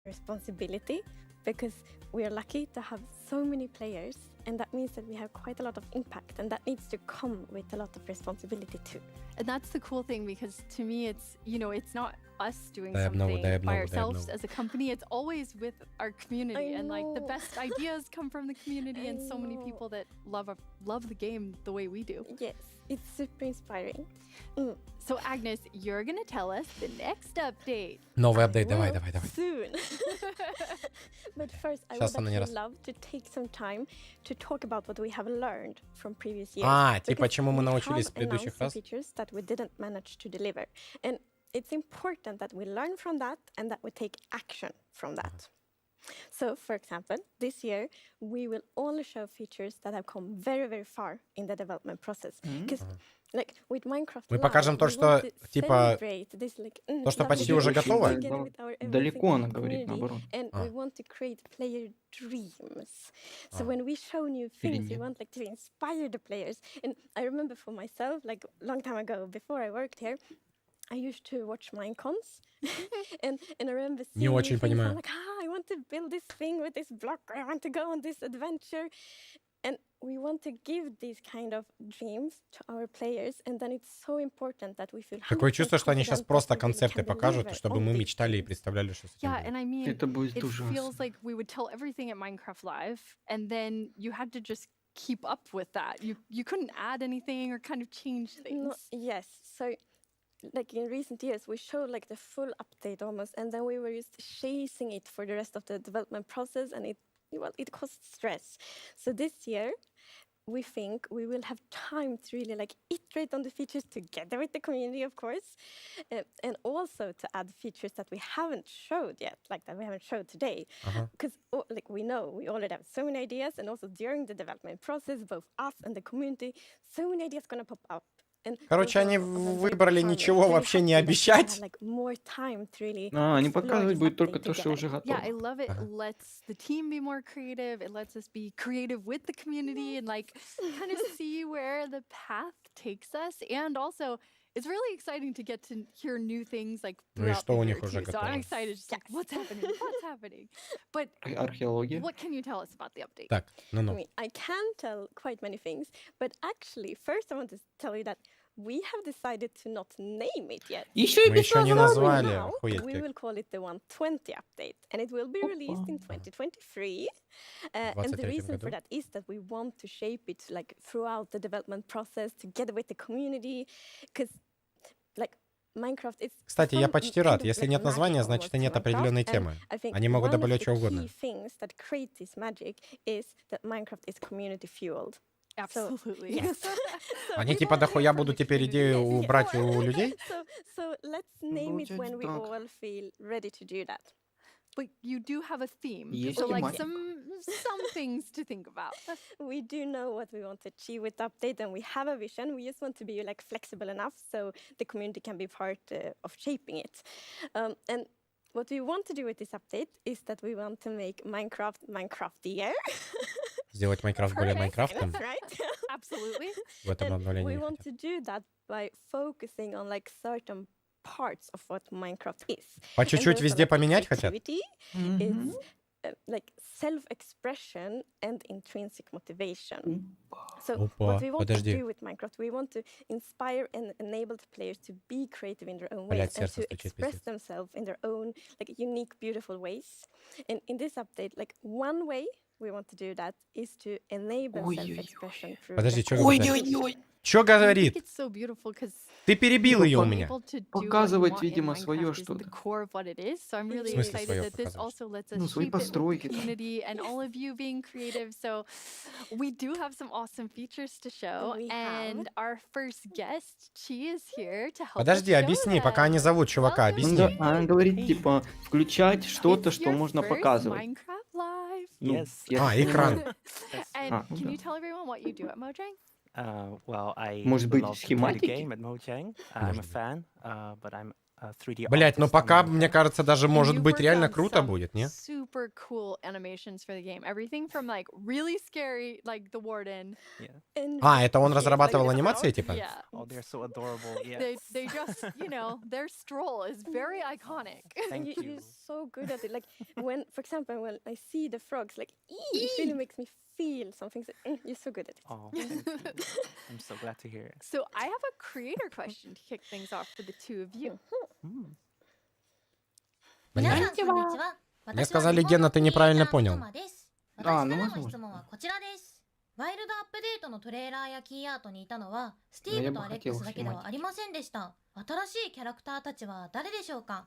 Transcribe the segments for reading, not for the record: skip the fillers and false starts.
responsibility because we are lucky to have so many players, and that means that we have quite a lot of impact, and that needs to come with a lot of responsibility too. And that's the cool thing, because to me, it's, you know, it's not us doing Дай обнову, something дай by обнову, дай ourselves обнову. as a company. It's always with our community, I and like the know. best ideas come from the community, I and so many know. people that love the game the way we do. Yes, it's super inspiring. So Agnes, you're gonna tell us the next update. Новый апдейт, давай, Well, давай, давай. soon. But first, I Сейчас would она не actually раз. love to take some time to talk about what we have learned from previous years. А, типа, Because чему мы we научились с have предыдущих announced some раз? features that we didn't manage to deliver. And it's important that we learn from that and that we take action from that. So, for example, this year, we will only show features that have come very, very far in the development process. Because, like, with Minecraft Мы Live, покажем то, we что, want to типа, celebrate this, like, то, что lovely почти уже thing готово. together with our amazing Далеко она говорит, community, наоборот. and А. we want to create player dreams. So А. when we show new Или things, we нет. want like to inspire the players. And I remember for myself, like a long time ago, before I worked here, I used to watch Minecons, and I remember Не seeing new очень things. понимаю. I'm like, I want to build this thing with this block. I want to go on this adventure, and we want to give these kind of dreams to our players. And then it's so important that we feel. Такое 100% чувство, что они сейчас confident просто that we really концепты can покажут, deliver чтобы on мы these мечтали и things. представляли, что с этим Yeah, будет. and I mean, Это будет it ужасно. feels like we would tell everything at Minecraft Live, and then you had to just keep up with that. You couldn't add anything or kind of change things. No, yes. So, like in recent years, we showed like the full update almost, and then we were just chasing it for the rest of the development process, and it caused stress. So this year, we think we will have time to really like iterate on the features together with the community, of course, and also to add features that we haven't showed yet, like that we haven't showed today. Ага. Because like we know we already have so many ideas, and also during the development process, both us and the community, so many ideas gonna pop up. And Короче, those они are very выбрали fun, ничего so we вообще have не to, like, обещать. have, like, more time to really Не explore показывать this будет только update то, что уже together. Yeah, I готово. love it. Ага. Lets the team be more creative. It lets us be creative with the community and like kind of see where the path takes us. And also, it's really exciting to get to hear new things like Ну и throughout что the у year них уже too. So I'm готово? excited, just like, what's happening? What's happening? But Археология. what can you tell us about the update? Так, I ну-ну. mean, I can tell quite many things, but actually, first I want to tell you that we have decided to not name it yet. Еще и Мы без еще не названия. назвали. Now, Охуеть we как. will call it the 120 update, and it will be released in 2023. And the 23 reason for году. that is that we want to shape it like throughout the development process together with the community, because like Minecraft is. Кстати, я some почти kind рад. of, Если like, нет названия, magic значит и almost нет to определенной Minecraft, темы. and I think Они могут one of добавлять the что key угодно. things that create this magic is that Minecraft is community fueled. Absolutely. Yes. Они типа дохуя будут теперь идею убрать у людей? So let's name it Получается when we так. all feel ready to do that. But you do have a theme. Есть So like тематика. some things to think about. We do know what we want to achieve with the update, and we have a vision. We just want to be like flexible enough so the community can be part of shaping it. And what we want to do with this update is that we want to make Minecraft Minecraftier. Сделать Майнкрафт более Майнкрафтом That's right. Absolutely. в этом And обновлении. we не want хотят. to do that by focusing on like certain parts of what Minecraft is. По And чуть-чуть those are, везде like, поменять хотят? creativity, it's like self-expression and intrinsic motivation. So Опа, what we want to подожди. do with Minecraft, we want to inspire and enable the players to be creative in their own Блядь, ways and сердце to стучит, express пиздец. themselves in their own like unique, beautiful ways. And in this update, like one way we want to do that is to enable Ой-ой-ой. self-expression through. Подожди, чё recognition. говорит? Ой-ой-ой. Чё I think говорит? it's so beautiful because Ты перебил ее у меня. able to do what you Показывать, want in видимо, своё Minecraft is что-то. the core of what it is. So I'm really В смысле excited своё that this показывать? also lets us Ну, свои shape it with the постройки там. community and all of you being creative. So we do have some awesome features to show. We have. And our first guest, Chi, is here to help Подожди, us show объясни, пока они them. зовут чувака, Welcome, объясни. Да, она говорит, типа, включать что-то, It's что your можно first показывать. Minecraft Live. Ну, Yes. я так экран. понимаю. And Ah, can okay. you tell everyone what you do at Mojang? Well, I Может быть, love to play the схематики? game at Mojang. I'm a Может быть. fan, but Блять, но пока, мне кажется, даже And может you've быть worked реально on круто some будет, не? super cool animations for the game. Everything from like really scary, like the warden. And А, это он Like разрабатывал the анимации, frogs, типа? yeah. Oh, they're so adorable. Yeah. They just, you know, their stroll is very iconic. Thank you. you're so good at it. Like when, for example, when I see the frogs, like it really makes me feel something. So, you're so good at it. Oh, thank you. I'm so glad to hear it. So I have a creator question to kick things off for the two of you. Mm. 皆 Блядь. さんこんにちは。 Мне сказали, Гена, ты неправильно понял. 私からのвозможно. 質問はこちらです。ワイルドアップデートのトレーラーやキーアートにいたのはスティーブとアレックスだけではありませんでした。新しいキャラクターたちは誰でしょうか？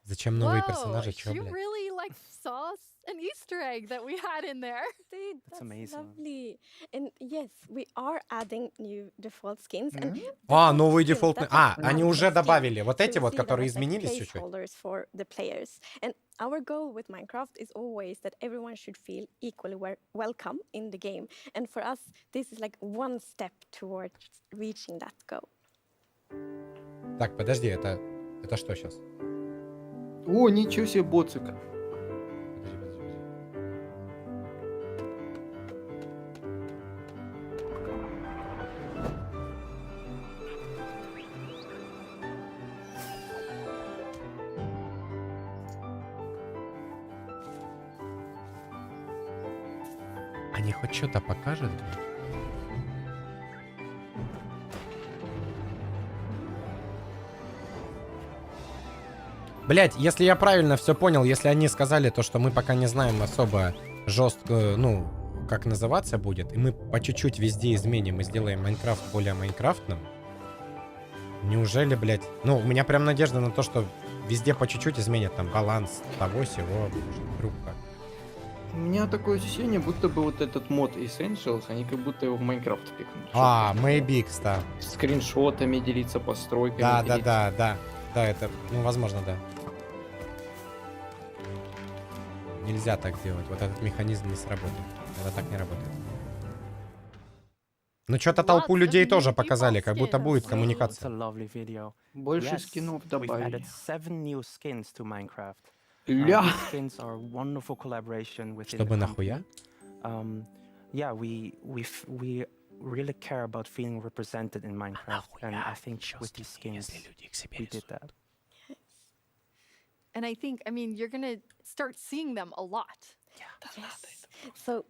Зачем новые Whoa, персонажи? Чё, you блядь? really like saw an Easter egg that we had in there. Dude, That's that's amazing. lovely. And yes, we are adding new default skins. And А, default новые skins, дефолтные. that's А, what они we уже see. добавили. Вот So эти we вот, see them которые as, like, изменились чуть-чуть. placeholders for the players. And our goal with Minecraft is always that everyone should feel equally welcome in the game. And for us, this is like one step towards reaching that goal. Так, подожди, это что сейчас? О, ничего себе, боцик. Подожди, подожди, подожди. Они хоть что-то покажут? Блять, если я правильно все понял, если они сказали то, что мы пока не знаем особо жестко, ну, как называться будет, и мы по чуть-чуть везде изменим и сделаем Майнкрафт более майнкрафтным. Неужели, блять? Ну, у меня прям надежда на то, что везде по чуть-чуть изменят там баланс того всего, трубка. У меня такое ощущение, будто бы вот этот мод Essentials, они как будто его в Майнкрафт пикнули. А, maybe, кстати. Скриншотами делиться, постройками Да, делиться. да, это, ну, возможно, да. Нельзя так делать. Вот этот механизм не сработает. Это так не работает. Ну, что-то толпу людей тоже показали, как будто будет It's a коммуникация. lovely video. Больше Yes, скинов we've добавили. added 7 new skins to Minecraft. Ля! These skins are wonderful collaboration within Чтобы the нахуя? company. Yeah, we really care about feeling represented in Minecraft, and I think with these skins we did that. And I think, I mean, you're going to start seeing them a lot. Yes. So,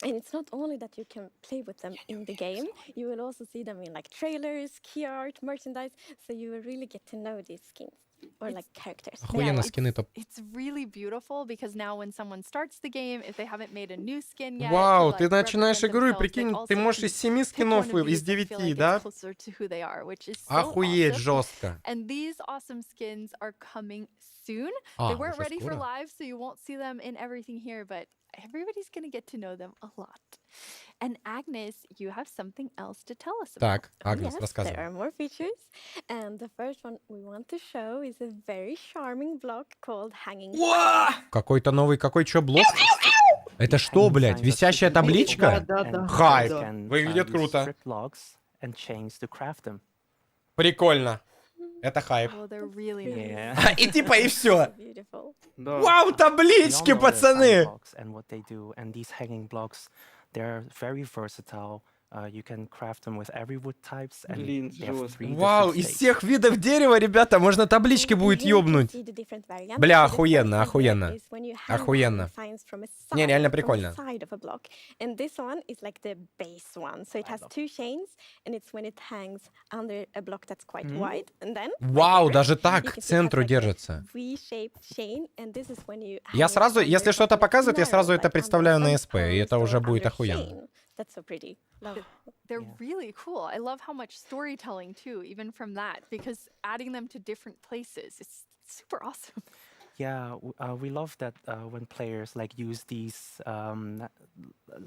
and it's not only that you can play with them in the game, you will also see them in like trailers, key art, merchandise. So you will really get to know these skins or like characters. Охуенно скины топ. It's really beautiful because now when someone starts the game, if they haven't made a new skin yet, Вау, to, ты like, начинаешь represent игру и themselves, they прикинь, ты also можешь can из 7 pick one скинов of these из and feel 9, like it's да? closer to who they are, which is so Охуеть awesome. жестко. And these awesome skins are coming soon. А, They weren't уже ready for скоро? live, so you won't see them in everything here, but everybody's going to get to know them a lot. And Agnes, you have something else to tell us about. Так, Агнес, Yes, рассказывай. there are more features. And the first one we want to show is a very charming block called Hanging. Какой-то новый, какой чё блок? Это что, блядь, висящая табличка? Да. Хайп. Да. Выглядит круто. Strip logs and chains to craft them. Прикольно. Это хайп. Oh, they're really nice. Yeah. И типа, и все. Beautiful. Да. Вау, We all таблички, know the пацаны! blocks and what they do, and these hanging blocks, they're very versatile. You can craft them with every wood types, and Блин, they have жестко. 3 Вау, different из states. всех видов дерева, ребята, можно таблички And будет here you can ёбнуть. see the different variants. Бля, So the охуенно, first one here охуенно. is when you hang Охуенно. down signs from a Не, side, реально from a прикольно. side of a block. And this one is like the base one. So it has 2 chains, and it's when it hangs under a block that's quite wide. And then right Вау, here, даже you так can к see it has центру like a держится. V-shaped chain, and this is when you Я hang it сразу, under если что-то something that's показывает, я сразу narrow, это like under представляю на a СП, и это post уже or будет under охуенно. chain. That's so pretty. Love. They're really cool. I love how much storytelling too, even from that, because adding them to different places is super awesome. Yeah, we love that when players like use these,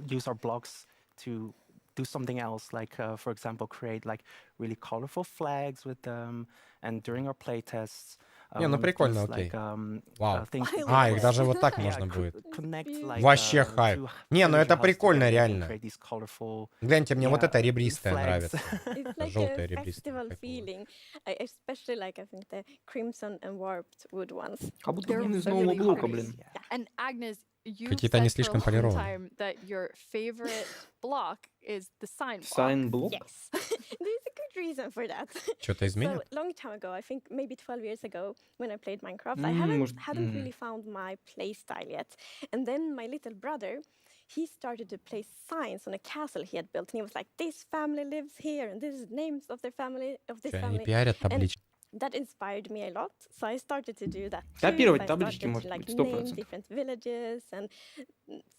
use our blocks to do something else, like for example, create like really colorful flags with them. And during our playtests, Не, ну with прикольно, things окей. like, Вау. things I that А, love их it. даже вот так yeah, можно будет. connect like Вообще хайп. two Не, ну energy это hubs прикольно, together to реально. create these colorful, Гляньте, мне вот yeah, эта ребристая flags. нравится. It's like Желтая a ребристая. festival Прикол. feeling. I especially like, I think, the crimson and warped wood ones. Как будто, They're блин, из really нового блока, pretty. блин. Yeah. And Agnes, you Какие-то они said for a слишком long полированные. time that your favorite block is the sign block. Сайн блок? Yes. There's a good reason for that. Что-то So, изменит? long time ago, I think maybe 12 years ago, when I played Minecraft, I Может, hadn't really found my play style yet. And then my little brother, he started to place signs on a castle he had built. And he was like, this family lives here, and this is names of their family, of this Они family. пиарят таблички. That inspired me a lot, so I started to do that too. Копировать I таблички, started может to, быть, name 100%. different villages and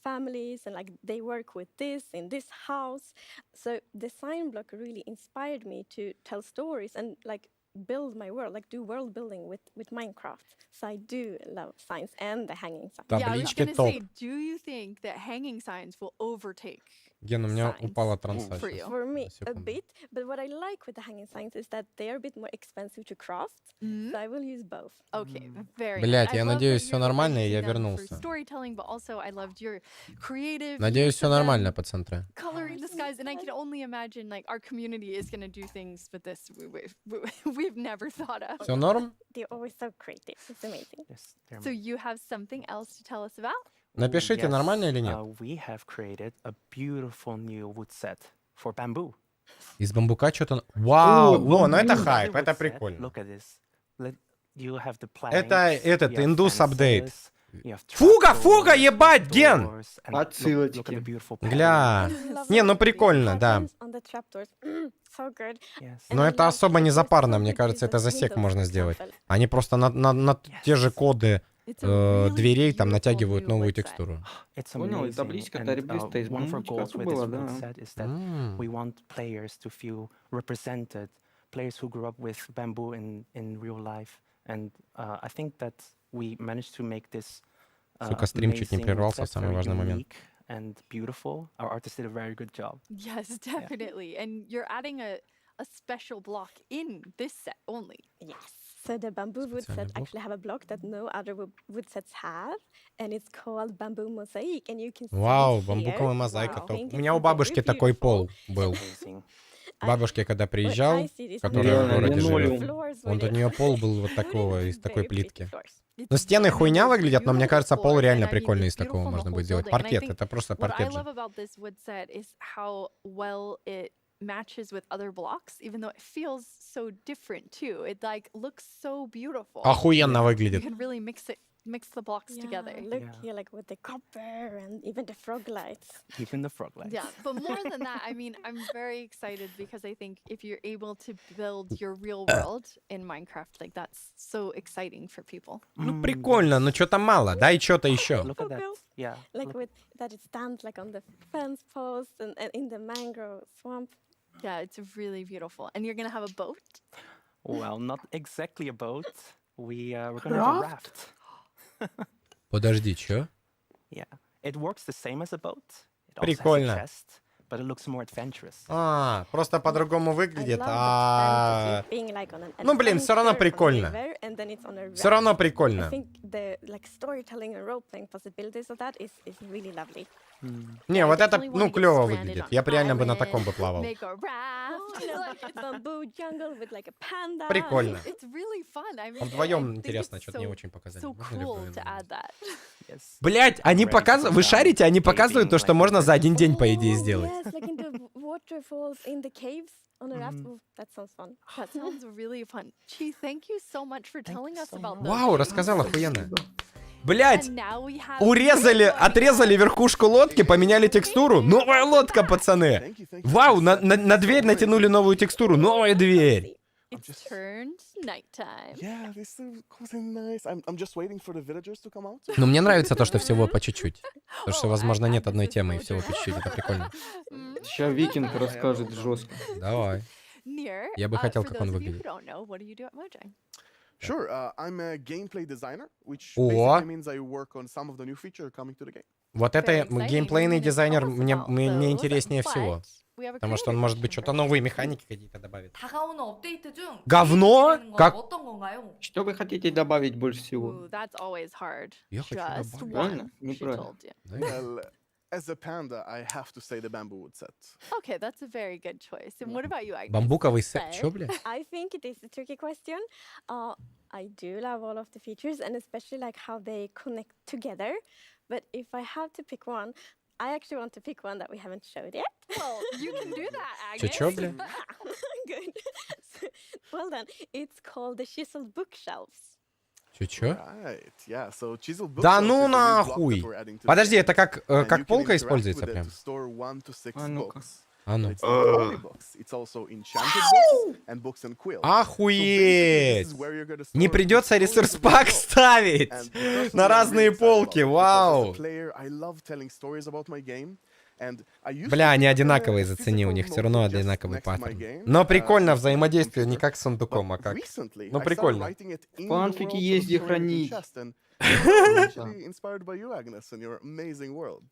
families, and like they work with this in this house. So the sign block really inspired me to tell stories and like build my world, like do world building with Minecraft. So I do love signs and the hanging signs. Yeah, I was Таблички gonna топ. say, do you think that hanging signs will overtake? Ген, у меня signs упала for трансляция. you. For me, На a секунду. bit, but what I like with the hanging signs is that they are a bit more expensive to craft. So I will use both. Okay, very Блядь, nice. I я love надеюсь, that всё you're, like, нормально, и я using them for вернулся. storytelling, but also I loved your creative Надеюсь, use все of them, нормально, пацантры. coloring the skies, and I can only imagine like our community is gonna do things with this we've never thought of. Все норм? They're always so creative. It's amazing. Yes, they're So you have something else to tell us about? Напишите, Yes, нормально или нет? We have created a beautiful new wood set for bamboo. Из бамбука что-то... Вау! О, Во, ну это бамбук. хайп, Another это wood set, прикольно. Look at this. You have the Это planks, этот, you have индус апдейт. fences, you have Фуга, фуга, trapdoors, ебать, Ген! doors, and look at the Отсылочки. beautiful Гля. Love Не, ну it. прикольно, да. Patterns on the trapdoors. So good. Yes. And Но I это love особо that не there's запарно, so мне good кажется, use это of за сек windows, можно for сделать. example. Они просто на те же коды It's a really дверей там beautiful натягивают new новую wood set. текстуру. It's Понял, и amazing. табличка-то And, ребристая из one of our бамбучка goals with this была, wood да. set is that we want players to feel represented, players who grew up with bamboo in real life. And I think that we managed to make this Сука, стрим чуть не amazing wood прервался в set самый very важный момент. unique and beautiful. Our artist did a very good job. Yes, definitely. And you're adding a special block in this set only. Yes. So the bamboo wood Специальный set блок. actually have a block that no other wood sets have, and it's called bamboo mosaic. And you can see Вау, it бамбуковая here. мозаика. Wow. топ. I think У меня it's у бабушки very такой beautiful. пол был. Amazing. Бабушке, когда When приезжал, I see this, которая в Реально, городе линолеум. живет, floors вот were у нее пол был вот такого, из такой very pretty плитки. floors. It's Ну, стены хуйня beautiful, выглядят, но мне кажется, пол floors, реально and I mean, прикольный it's из такого beautiful in the можно whole будет сделать. building. And I Паркет, think это просто what I паркет же. love about this wood set is how well it matches with other blocks, even though it feels so different too. It like looks so beautiful. Охуенно You выглядит. can really mix the blocks Yeah, together. look Yeah. here, like with the copper and even the frog lights. Even the frog lights. Yeah, but more than that, I mean, I'm very excited because I think if you're able to build your real world in Minecraft, like that's so exciting for people. Ну, прикольно, но что-то мало. Дай что-то еще. Look at that. Cool. Yeah. Like look- with that it stands like on the fence post and in the mangrove swamp. Yeah, it's really beautiful. And you're gonna have a boat. Well, not exactly a boat. We're gonna have a raft. Подожди, что? Yeah. It works the same as a boat. It also Прикольно. has a chest, but it looks more adventurous. А, просто по-другому I выглядит. love А, that fantasy, being like on an Ну, блин, всё равно adventure on a прикольно. river, and then it's on a все равно raft. I прикольно. think the like storytelling and role-playing possibilities of that is really lovely. Не, вот это, Definitely wanna ну, get клево stranded выглядит. on Я an бы реально бы на island, таком бы плавал. Make a raft. You know, like a bamboo jungle with like a panda. Прикольно. It's really fun. I mean, А I вдвоем think интересно, it's что-то не so- очень показали. So Можно ли cool вдвоем? to add that. Yes. Блять, они Ready to показывают, go вы down, шарите, они bathing показывают то, что like можно a за один день, по идее, Oh, сделать. Yes, like in the waterfalls in the caves on a raft. Oh, that sounds fun. That sounds really fun. Chi, thank you so much for telling us about those Вау, things. рассказал охуенно. Блять, And now we have урезали, Майнкон. отрезали верхушку лодки, поменяли текстуру. Новая лодка, пацаны. Вау, на дверь натянули новую текстуру. Новая дверь. It's turned nighttime. Yeah, this is cozy nice. I'm just waiting for the villagers to come out. Но мне нравится то, что всего по чуть-чуть. Потому что, Oh, возможно, I- нет I одной just темы, и told всего you. по чуть-чуть. Это прикольно. Сейчас Викинг расскажет жестко. Давай. Near, Я бы хотел, for как он those of you выглядит. who don't know, what do you do at Mojang? Sure, I'm a gameplay designer, which О. basically means I work on some of the new features coming to the game. Вот это геймплейный дизайнер мне интереснее всего. Потому что он, может быть, что-то новые механики какие-то добавит. 다가오는 업데이트 중 говно? 기대되는 건 Как? 어떤 건가요? Что вы хотите добавить больше всего? Ooh, that's always hard. Я хочу Just добавить. Правильно? one, she Неправильно. told you. Да? Well, as a panda, I have to say the bamboo wood set. Okay, that's a very good choice. And what about you, Agnes? Бамбуковый сет. Say. Чё, бля? I think it is a tricky question. I do love all of the features and especially like how they connect together. But if I have to pick one, I actually want to pick one that we haven't showed yet. Well, you can do that, Agnes. Чё, бля? Good. Well done. It's called the chiseled bookshelves. Чё? Right, yeah. So chisel Да bookshelves ну is a new block that нахуй! we're adding to the Подожди, game. это как And you can полка interact используется with it прям? to store 1 to 6 А ну-ка. books. А ну. So it's not only books, it's also enchanted books and books and quills. So basically, Охуеть! this is where you're gonna Не store придется all of ресурс-пак your books. ставить! And personally, На I'm разные really excited полки, about it, because вау! as a player, I love telling stories about my game. And I used Бля, to они keep a одинаковые, зацени, у physical них все равно notebook just одинаковый next to my паттерн. game, Но прикольно on взаимодействие, не computer. как с сундуком, а But как... recently, Ну I started прикольно. writing it in the Фанфики world есть of где story in хранить. chest, and I was actually inspired by you, Agnes, and your amazing world.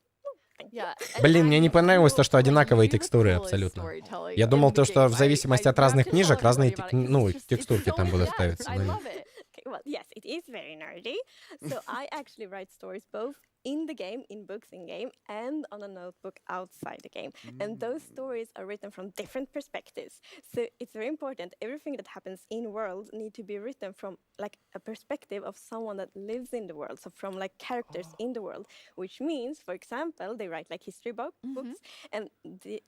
Yeah. and Блин, мне не Agnes, понравилось you- то, что like, одинаковые you're the текстуры coolest абсолютно. storyteller Я in думал the то, что game. в зависимости I от разных have to книжек tell разные everybody about it, 'cause ну, it's just- it's текстурки so там будут in-depth. ставиться. I ну. love it. Okay, well, yes, it is very nerdy. So I actually write stories both in the game, in books in game, and on a notebook outside the game. And those stories are written from different perspectives. So it's very important. Everything that happens in world need to be written from like a perspective of someone that lives in the world. So from like characters in the world, which means, for example, they write like history books, and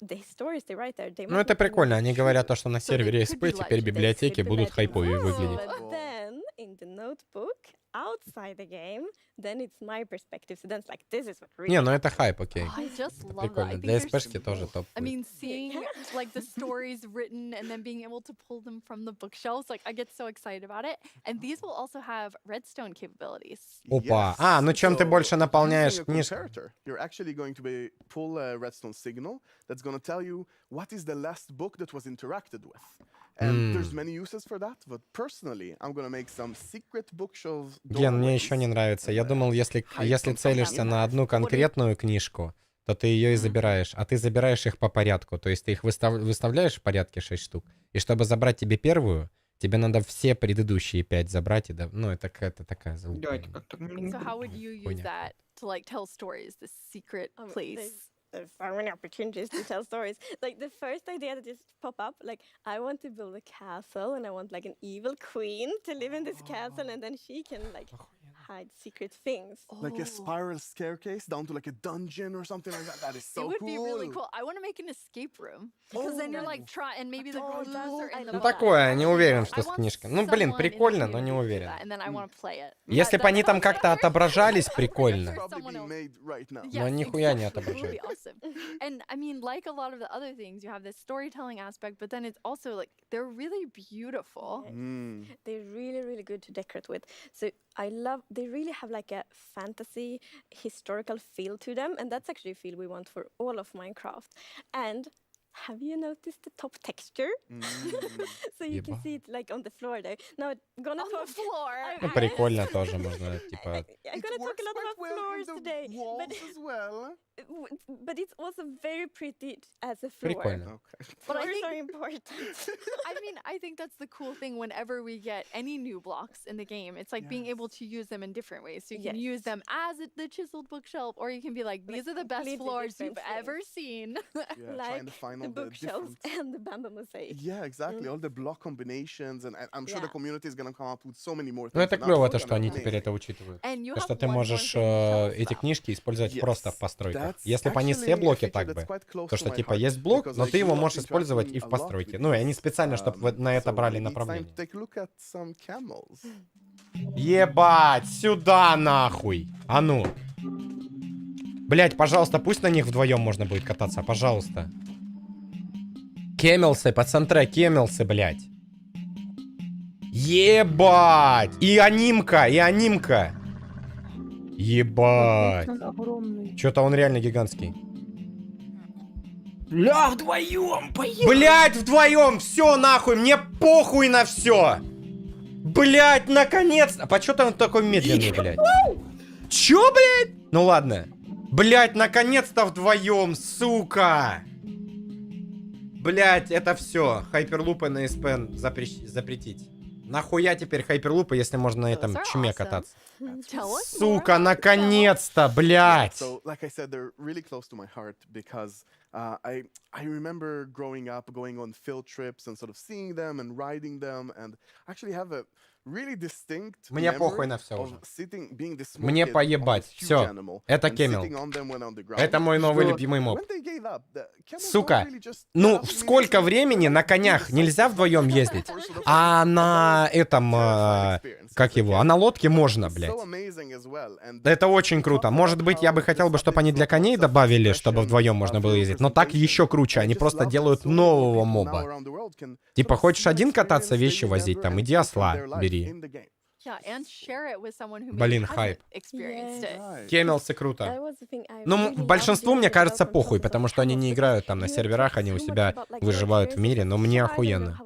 the stories they write there, they Ну might это not even прикольно, они be говорят true. то, что на So they сервере could СП be теперь legends. библиотеки Could be будут legends. хайповее Wow. выглядеть. But then in the notebook outside the game, then it's my perspective. So then it's like this is what really Не, ну это хайп, окей. I just Это love that. I прикольно. think Для there's СПшки тоже топ. I будет. mean, seeing like the stories written and then being able to pull them from the bookshelves, like I get so excited about it. And these will also have redstone capabilities. Опа. А, ну чем ты больше наполняешь using a книжку? comparator, you're actually going to pull a redstone signal that's going to tell you what is the last book that was interacted with. And there's many uses for that, but personally, I'm going to make some secret bookshelves. Ген, мне еще не нравится. Я думал, если целишься на одну конкретную книжку, то ты ее и забираешь. А ты забираешь их по порядку. То есть ты их выставляешь в порядке 6 штук. И чтобы забрать тебе первую, тебе надо все предыдущие 5 забрать. И ну, это какая-то такая залупа. Давайте как-то... So how would you use Хуйня. that to like tell stories, this secret place? There's so many opportunities to tell stories. Like the first idea that just pop up, like I want to build a castle and I want like an evil queen to live in this castle and then she can like hide secret things. Like a Oh. spiral staircase down to like a dungeon or something like that. That is so It would cool. be really cool. I want to make an escape room because then you're like try and maybe the Oh, clues that's- are I in the love Ну that. такое, не уверен, I что с want книжкой. Ну блин, someone in the прикольно, но не community to do уверен. that, and then I want to play it. Если бы они там как-то отображались, That's прикольно. for Probably someone be else. made right now. Yes, нихуя не exactly. It would be отображает. awesome. And I mean, like a lot of the other things, you have this storytelling aspect, but then it's also like they're really beautiful. They're really, really good to decorate with. So they really have like a fantasy historical feel to them. And that's actually a feel we want for all of Minecraft. And have you noticed the top texture? So you can Ебать. see it like on the floor there. Now, gonna On talk... the floor. Ну прикольно тоже можно, типа... I'm gonna talk a lot about floors today. But, as well. but it's also very pretty as a floor. Прикольно. Okay. But I Floors think- are important. I mean, I think that's the cool thing whenever we get any new blocks in the game. It's like being able to use them in different ways. So you can use them as the chiseled bookshelf, or you can be like, these are the best completely floors you've different ever seen. Yeah, like trying to find the all the bookshelves different... and the bamboo mosaic. Yeah, exactly. All the block combinations, and I'm sure the Yeah. community is gonna come up with so many more things. Ну это and I'm клево, sure то, it's что gonna они be теперь amazing. это учитывают. And you То, have что ты one more можешь thing to tell us эти about. книжки использовать просто в Yes, постройках. that's Если бы они все actually a блоки feature так that's бы, quite close то to что my типа heart, есть блок, because но I ты его grew up можешь использовать и interacting в a lot постройке. with Ну и они this. специально, чтобы на это So брали maybe it's time направление. to take a look at some camels. Ебать, сюда нахуй. А ну. Блять, пожалуйста, пусть на них вдвоем можно будет кататься, пожалуйста. Кемелсы, пацантрэ, кемелсы, блять. Ебать! И анимка, и анимка. Ебать. Огромный. Что-то он реально гигантский. Бля, вдвоем, поехали! Блять, вдвоем, все нахуй, мне похуй на все. Блять, наконец. А почему он такой медленный, блять? Чё, блять? Ну ладно. Блять, наконец-то вдвоем, сука! Блять, это все. Хайперлупы на СП запретить. Нахуя теперь хайперлупы, если можно на этом чуме кататься? Сука, наконец-то, блять! So, like I said, they're really close to my heart because I remember growing up, going on field trips and sort of seeing them and riding them, and actually have a really distinct Мне похуй memory на все of уже. sitting, being this small Мне kid on поебать. this huge Все. animal Это and Кемел. sitting on them when on the ground. Это мой новый Что? любимый моб. When they gave up, the camels Сука, don't really just ну get up сколько immediately. времени на конях нельзя вдвоем ездить? А на этом, как его, а на лодке можно, блядь. So amazing as well. And Это очень круто. Может быть, я бы хотел бы, чтобы они для коней добавили, чтобы вдвоем можно было ездить. Но так еще круче. Они просто делают нового моба. Типа, хочешь один кататься, вещи возить, там, иди осла бери. Yeah, and share it with someone who Блин, maybe хайп. hasn't experienced it. Кемелсы круто. Ну, большинству, мне кажется, похуй, потому что они не играют там на серверах, они у себя выживают в мире, но мне охуенно.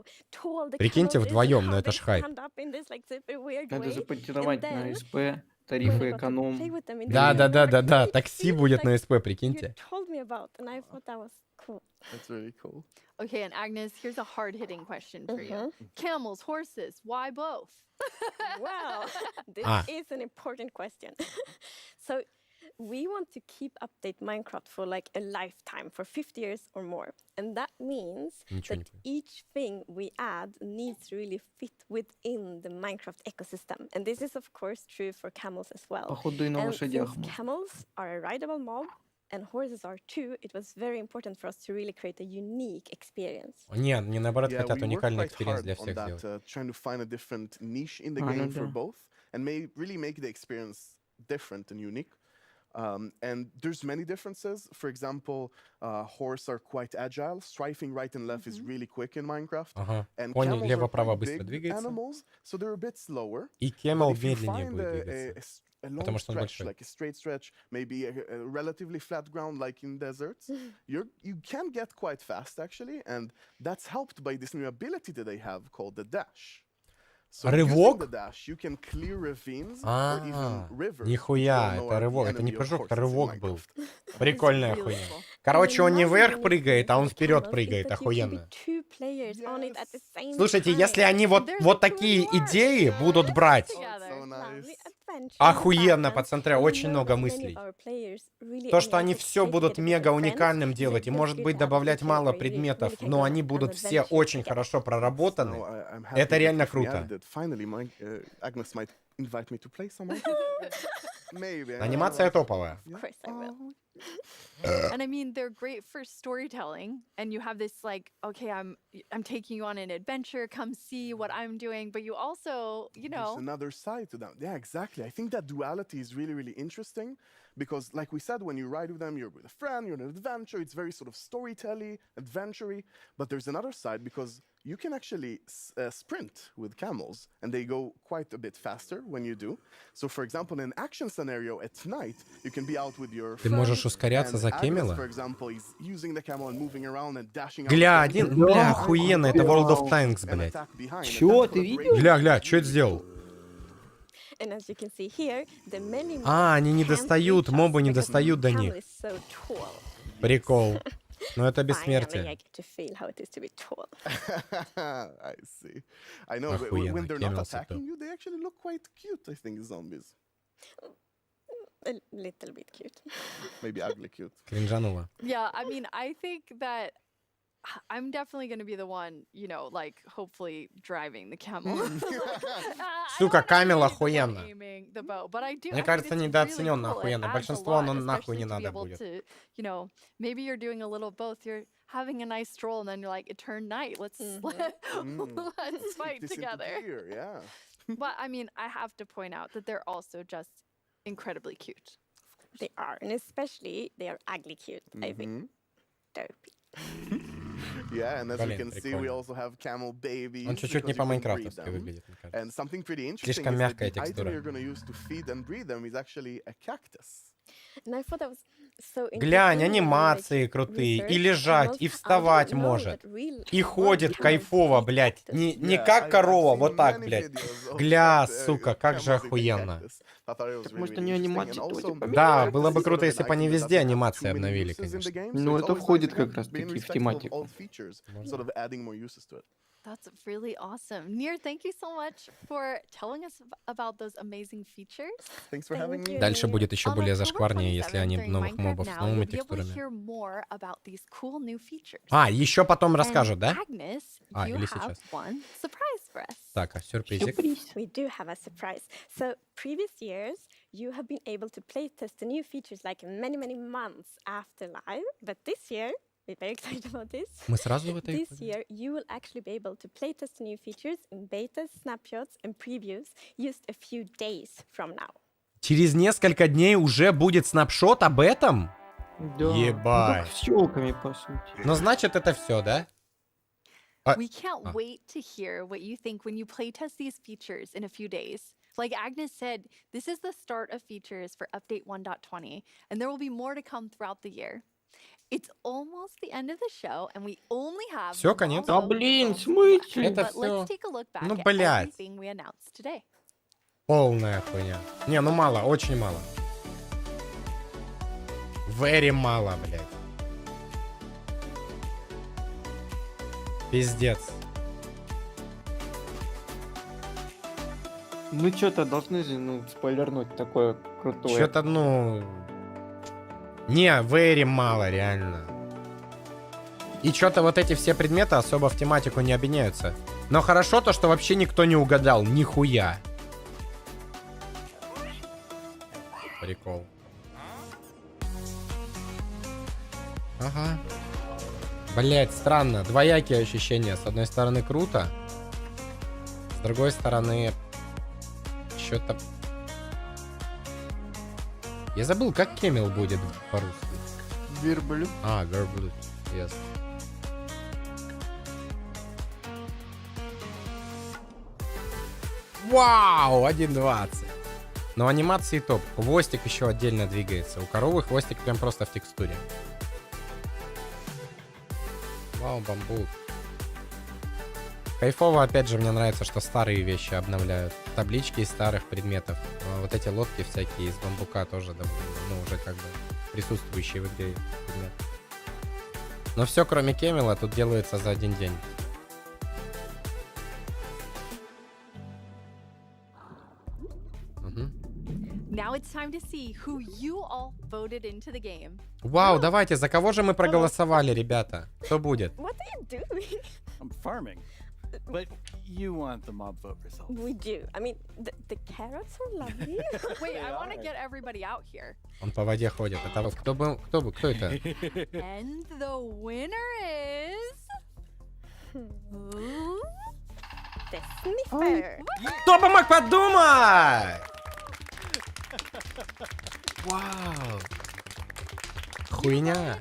Прикиньте, вдвоем, но это ж хайп. Надо запатентовать на СП, тарифы эконом. Да, такси будет на СП, прикиньте. That's really cool. Okay, and Agnes, here's a hard-hitting question for you. Camels, horses, why both? Wow, this is an important question. So we want to keep update Minecraft for like a lifetime, for 50 years or more. And that means that each thing we add needs to really fit within the Minecraft ecosystem. And this is of course true for camels as well. Походу и на And лошадях. since camels are a rideable mob, and horses are too, it was very important for us to really create a unique experience. Не, они наоборот Yeah, хотят we work уникальный quite экспириенс hard для on всех that, сделать. trying to find a different niche in the game for да. both, and really make the experience different and unique. And there's many differences. For example, horse are quite agile. Strafing right and left is really quick in Minecraft. Ага. And Кони camels are лево-право quite быстро big двигается. animals, so they're a bit slower. И But Кемел if you медленнее find будет двигаться. a long Потому что он stretch, большой. like a straight stretch, maybe a relatively flat ground like in deserts, you can get quite fast actually, and that's helped by this new ability that they have called the dash. So using Рывок? the dash, you can clear ravines or even rivers. Нихуя, Don't know это are the рывок, это не enemy of прыжок, это horses in рывок был. Minecraft. Прикольная Really хуйня. cool. Короче, он не Another вверх unique прыгает, thing а он with вперед camels is прыгает, that you can be охуенно. two players on it at the same Слушайте, time. если они вот такие идеи будут брать, So nice. охуенно, пацаны, очень много мыслей. То, что они все будут мега уникальным делать, и, может быть, добавлять мало предметов, но они будут все очень хорошо проработаны, No, I'm happy это that реально if we круто. added it. Finally, Agnes might invite me to play some more. Maybe. I don't Анимация know. топовая. Of course I will. And I mean, they're great for storytelling. And you have this like, okay, I'm taking you on an adventure. Come see what I'm doing. But you also, you There's know, another side to that. Yeah, exactly. I think that duality is really, really interesting because, like we said, when you ride with them, you're with a friend, you're on an adventure. It's very sort of storytelling, adventure-y. But there's another side because you can actually sprint with camels, and they go quite a bit faster when you do. So, for example, in an action scenario at night, you can be out with your Ты friend, можешь ускоряться and за Agnes, Кемела? for example, is using the camel and moving around and dashing out Гля, from один, the бля, camel охуенно, это World of Tanks, and блядь. attack behind. And Чё, that's ты what a видел? great Гля, что это сделал? And as you can see here, the many А, они не can't достают, reach us мобы не because достают до the camel них. is so tall. Прикол. Но это Finally, I бессмертие. get to feel how it is to be tall. I see. I know, but Охуенно, when they're not Кемел attacking супер. you, they actually look quite cute, I think, zombies. A little bit cute. Maybe ugly cute. Кринжануло. yeah, I mean, I think that I'm definitely going to be the one, you know, like hopefully driving the camel. Сука, Камел охуенно. Мне кажется, недооценённо охуенно. Большинство, оно нахуй не надо будет. You know, maybe you're doing a little both. You're having a nice stroll, and then you're like, it turned night. Let's let's fight This into together. gear, yeah. But I mean, I have to point out that they're also just incredibly cute. They are, and especially they are ugly cute. I think. Dopey. Yeah, and as you Блин, can see, we прикольно. also have camel babies. Он чуть-чуть не because you can breed по-майнкрафтовски them. выглядит, мне кажется. And something pretty interesting Слишком is that мягкая the item текстура. you're going to use to feed and breed them is actually a cactus. And I thought that was so Глянь, interesting when I, анимации like, крутые. И researched лежать, camels. и I вставать didn't know может. that real И ходит camels кайфово, eat блядь. cactus. Не Yeah, как I've корова, seen вот так, many блядь. videos of Гля, that, сука, как же camels eating охуенно. cactus. I thought it was Так really, может really они interesting. анимации And тоже also, поменяли? Да, this было is бы sort круто, of если an бы они IP that везде doesn't have анимации too many обновили, uses in the конечно. game, so Ну, it's это always nice, входит again, как раз being таки в respectful of тематику. all features, sort of adding more uses to it. That's really awesome. Nir, thank you so much for telling us about those amazing features. Thanks for having Thank me. you, Дальше Nir. будет еще On более October зашкварнее, если 27th, они during новых Minecraft мобов с Now, новыми you'll be able to текстурами. hear more about these cool new features. А, еще потом And расскажут, да? Agnes, А, you или have сейчас. one surprise for us. Так, а сюрпризик? Сюрприз. We do have a surprise. So, previous years, you have been able to playtest the new features like many, many months after live. But this year, we're very excited about this. Мы сразу в это и This year, you will actually be able to playtest the new features in betas, snapshots, and previews just a few days from now. Через несколько дней уже будет снапшот об этом? Да. Ну Ебать. как с челками, по сути. Ну, значит, это все, да? А- We can't Ah. wait to hear what you think when you playtest these features in a few days. Like Agnes said, this is the start of features for update 1.20, and there will be more to come throughout the year. It's almost the end of the show, and we only have Всё, one конец? more Да блин, в results смысле? Это left. But let's всё. take a look back Ну, at блядь. everything we announced today. Полная хуйня. Не, ну мало, очень мало. Very мало, блядь. Пиздец. Мы что-то должны же, ну, спойлернуть такое крутое. Что-то, ну... Не, very мало, реально. И что-то вот эти все предметы особо в тематику не объединяются. Но хорошо то, что вообще никто не угадал. Нихуя. Прикол. Ага. Блять, странно. Двоякие ощущения. С одной стороны круто. С другой стороны... Что-то... Я забыл, как Кемел будет по-русски. Верблюд. А, верблюд. Yes. Вау, 1.20. Но анимации топ. Хвостик еще отдельно двигается. У коровы хвостик прям просто в текстуре. Вау, бамбук. Кайфово, опять же, мне нравится, что старые вещи обновляют. Таблички из старых предметов. А вот эти лодки всякие из бамбука тоже довольно, ну, уже как бы присутствующие в игре предметы. Но все, кроме Кемела, тут делается за один день. Now it's time to see who you all voted into the game. Вау, давайте, за кого же мы проголосовали, ребята? Кто будет? What are you doing? I'm farming. But you want the mob vote results. We do. I mean, the carrots are lovely. Wait, I want to get everybody out here. Он по воде ходит. Это кто это? And the winner is... The sniffer. Кто бы мог подумать? Вау. Хуйня.